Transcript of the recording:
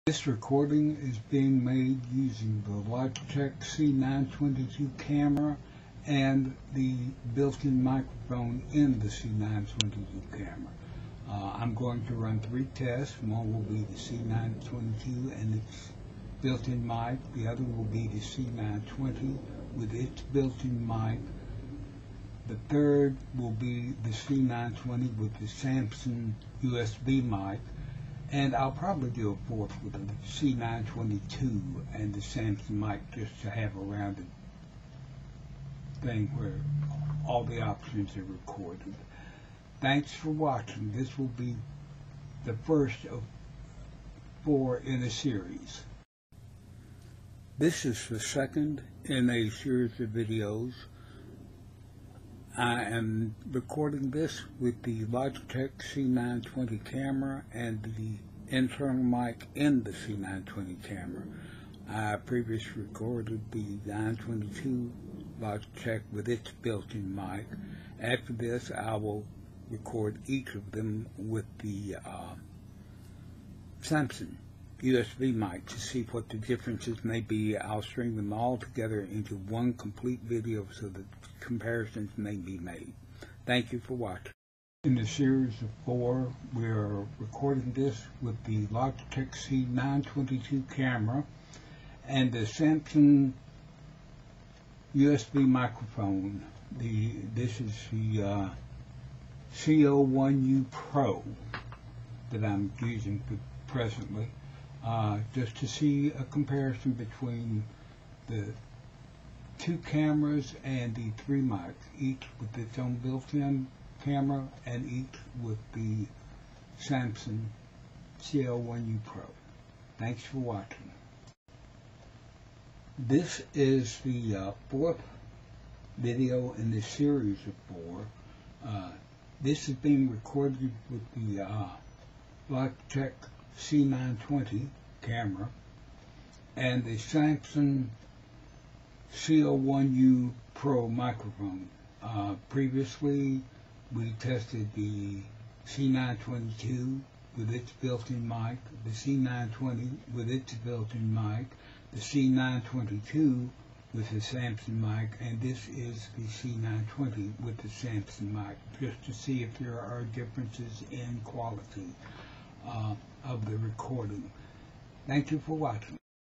This recording is being made using the Logitech C922 camera and the built-in microphone in the C922 camera. I'm going to run 3 tests. One will be the C922 and its built-in mic. The other will be the C920 with its built-in mic. The third will be the C920 with the Samson USB mic. And I'll probably do a fourth with the C922 and the Samson mic just to have a rounded thing where all the options are recorded. Thanks for watching. This will be the first of 4 in a series. This is the second in a series of videos. I am recording this with the Logitech C920 camera and the internal mic in the C920 camera. I previously recorded the 922 Logitech with its built-in mic. After this, I will record each of them with the Samson USB mic to see what the differences may be. I'll string them all together into one complete video so that comparisons may be made. Thank you for watching. In the series of 4, we're recording this with the Logitech C922 camera and the Samson USB microphone. This is the CO1U Pro that I'm using presently. Just to see a comparison between the 2 cameras and the 3 mics, each with its own built-in camera and each with the Samson CO1U Pro. Thanks for watching. This is the 4th video in this series of 4. This is being recorded with the Logitech C920 camera and the Samson CO1U Pro microphone. Previously, we tested the C922 with its built-in mic, the C920 with its built-in mic, the C922 with the Samson mic, and this is the C920 with the Samson mic, just to see if there are differences in quality of the recording. Thank you for watching.